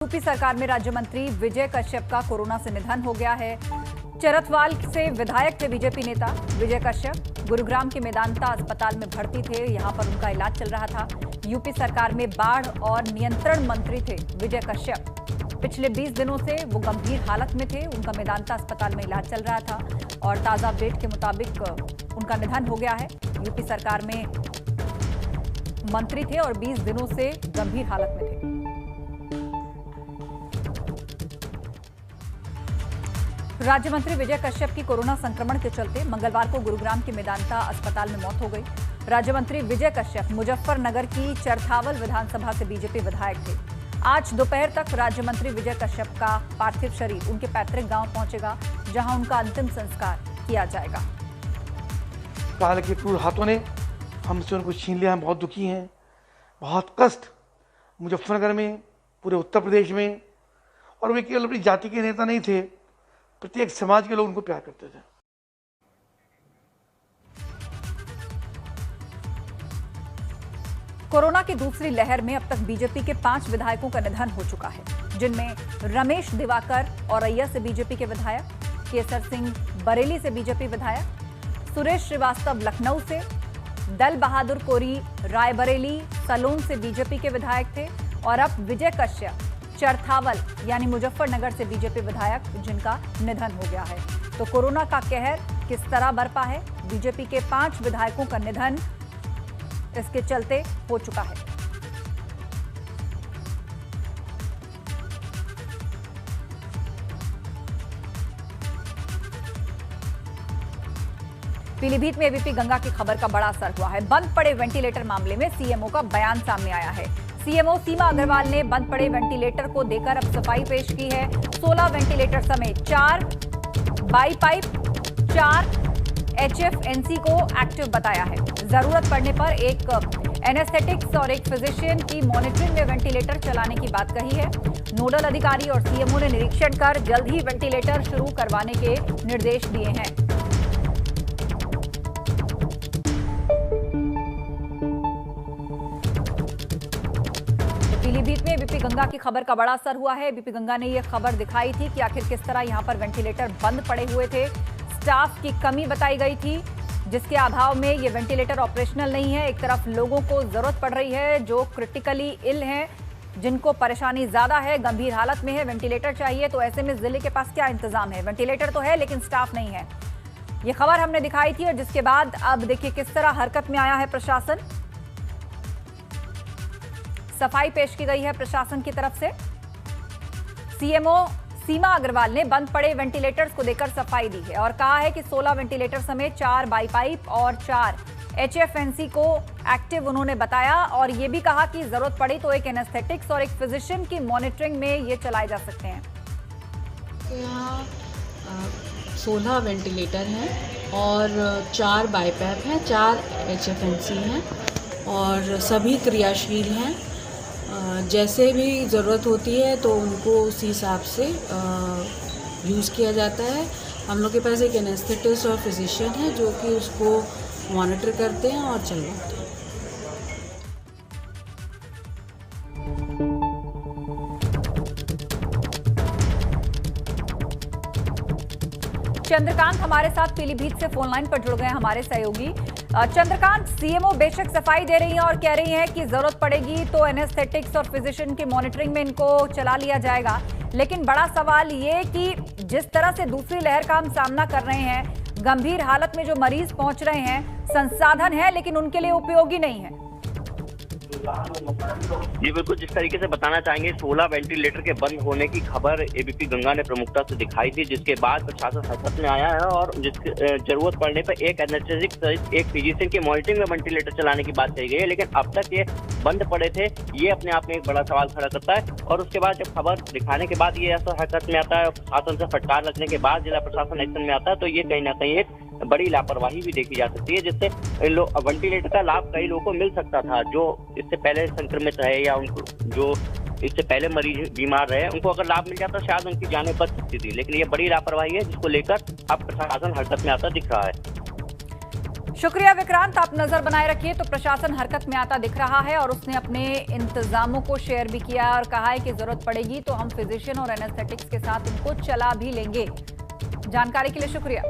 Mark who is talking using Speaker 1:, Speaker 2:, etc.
Speaker 1: UP सरकार में राज्य मंत्री विजय कश्यप का कोरोना से निधन हो गया है। चरथवाल से विधायक थे बीजेपी नेता विजय कश्यप। गुरुग्राम के मेदांता अस्पताल में भर्ती थे, यहां पर उनका इलाज चल रहा था। यूपी सरकार में बाढ़ और नियंत्रण मंत्री थे विजय कश्यप। पिछले 20 दिनों से वो गंभीर हालत में थे, उनका मेदांता अस्पताल में इलाज चल रहा था और ताजा अपडेट के मुताबिक उनका निधन हो गया है। यूपी सरकार में मंत्री थे और 20 दिनों से गंभीर हालत में थे। राज्य मंत्री विजय कश्यप की कोरोना संक्रमण के चलते मंगलवार को गुरुग्राम के मेदांता अस्पताल में मौत हो गई। राज्य मंत्री विजय कश्यप मुजफ्फरनगर की चरथावल विधानसभा से बीजेपी विधायक थे। आज दोपहर तक राज्य मंत्री विजय कश्यप का पार्थिव शरीर उनके पैतृक गांव पहुंचेगा, जहां उनका अंतिम संस्कार किया जाएगा।
Speaker 2: काल के क्रूर हाथों ने हमसे उनको छीन लिया। हम बहुत दुखी हैं, बहुत कष्ट मुजफ्फरनगर में, पूरे उत्तर प्रदेश में। और वे केवल अपनी जाति के नेता नहीं थे, प्रत्येक समाज के लोग उनको प्यार करते थे।
Speaker 1: कोरोना की दूसरी लहर में अब तक बीजेपी के 5 विधायकों का निधन हो चुका है, जिनमें रमेश दिवाकर औरैया से बीजेपी के विधायक, केसर सिंह बरेली से बीजेपी विधायक, सुरेश श्रीवास्तव लखनऊ से, दल बहादुर कोरी रायबरेली सलोन से बीजेपी के विधायक थे और अब विजय कश्यप चरथावल यानी मुजफ्फरनगर से बीजेपी विधायक, जिनका निधन हो गया है। तो कोरोना का कहर किस तरह बरपा है, बीजेपी के 5 विधायकों का निधन इसके चलते हो चुका है। पीलीभीत में एबीपी गंगा की खबर का बड़ा असर हुआ है। बंद पड़े वेंटिलेटर मामले में सीएमओ का बयान सामने आया है। सीएमओ सीमा अग्रवाल ने बंद पड़े वेंटिलेटर को देकर अब सफाई पेश की है। 16 वेंटिलेटर समेत 4 बाई पाइप, 4 HFNC को एक्टिव बताया है। जरूरत पड़ने पर एक एनेस्थेटिक्स और एक फिजिशियन की मॉनिटरिंग में वेंटिलेटर चलाने की बात कही है। नोडल अधिकारी और सीएमओ ने निरीक्षण कर जल्द ही वेंटिलेटर शुरू करवाने के निर्देश दिए हैं। पीलीभीत में एबीपी गंगा की खबर का बड़ा असर हुआ है। एबीपी गंगा ने यह खबर दिखाई थी कि आखिर किस तरह यहां पर वेंटिलेटर बंद पड़े हुए थे। स्टाफ की कमी बताई गई थी, जिसके अभाव में ये वेंटिलेटर ऑपरेशनल नहीं है। एक तरफ लोगों को जरूरत पड़ रही है जो क्रिटिकली इल हैं, जिनको परेशानी ज्यादा है, गंभीर हालत में है, वेंटिलेटर चाहिए। तो ऐसे में जिले के पास क्या इंतजाम है? वेंटिलेटर तो है लेकिन स्टाफ नहीं है। ये खबर हमने दिखाई थी और जिसके बाद अब देखिए किस तरह हरकत में आया है प्रशासन। सफाई पेश की गई है प्रशासन की तरफ से। सीएमओ सीमा अग्रवाल ने बंद पड़े वेंटिलेटर्स को देकर सफाई दी है और कहा है कि 16 वेंटिलेटर समेत 4 बाई पाइप और 4 HFNC को एक्टिव उन्होंने बताया और ये भी कहा कि जरूरत पड़ी तो एक एनेस्थेटिक्स और एक फिजिशियन की मॉनिटरिंग में ये चलाए जा सकते हैं।
Speaker 3: तो यहाँ 16 वेंटिलेटर हैं और 4 बाई पाइप हैं, 4 HFNC हैं और सभी क्रियाशील हैं। जैसे भी ज़रूरत होती है तो उनको उसी हिसाब से यूज़ किया जाता है। हम लोग के पास एक एनेस्थेटिस्ट और फिजिशियन है जो कि उसको मॉनिटर करते हैं और चलवाते हैं।
Speaker 1: चंद्रकांत हमारे साथ पीलीभीत से फोन लाइन पर जुड़ गए हमारे सहयोगी। चंद्रकांत, सीएमओ बेशक सफाई दे रही हैं और कह रही हैं कि जरूरत पड़ेगी तो एनेस्थेटिक्स और फिजिशियन की मॉनिटरिंग में इनको चला लिया जाएगा, लेकिन बड़ा सवाल ये कि जिस तरह से दूसरी लहर का हम सामना कर रहे हैं, गंभीर हालत में जो मरीज पहुंच रहे हैं, संसाधन है लेकिन उनके लिए उपयोगी नहीं है।
Speaker 4: जी बिल्कुल, जिस तरीके से बताना चाहेंगे 16 वेंटिलेटर के बंद होने की खबर एबीपी गंगा ने प्रमुखता से दिखाई थी, जिसके बाद प्रशासन हरकत में आया है और जरूरत पड़ने पर एक एनेस्थेटिक सहित एक फिजिशियन की मॉनिटरिंग में वेंटिलेटर चलाने की बात कही गई है। लेकिन अब तक ये बंद पड़े थे, ये अपने आप में एक बड़ा सवाल खड़ा करता है। और उसके बाद जब खबर दिखाने के बाद ये ऐसा हरकत में आता है, प्रशासन से फटकार लगने के बाद जिला प्रशासन एक्शन में आता है, तो ये कहीं ना कहीं एक बड़ी लापरवाही भी देखी जा सकती है, जिससे वेंटिलेटर का लाभ कई लोगों को मिल सकता था जो इससे पहले संक्रमित रहे या उनको जो इससे पहले मरीज बीमार रहे, उनको अगर लाभ मिल जाता शायद उनकी जानें बच सकती थी। लेकिन ये बड़ी लापरवाही है जिसको लेकर अब प्रशासन हरकत में आता दिख रहा है।
Speaker 1: शुक्रिया विक्रांत, आप नजर बनाए रखिए। तो प्रशासन हरकत में आता दिख रहा है और उसने अपने इंतजामों को शेयर भी किया और कहा है कि जरूरत पड़ेगी तो हम फिजिशियन और एनेस्थेटिक्स के साथ इनको चला भी लेंगे। जानकारी के लिए शुक्रिया।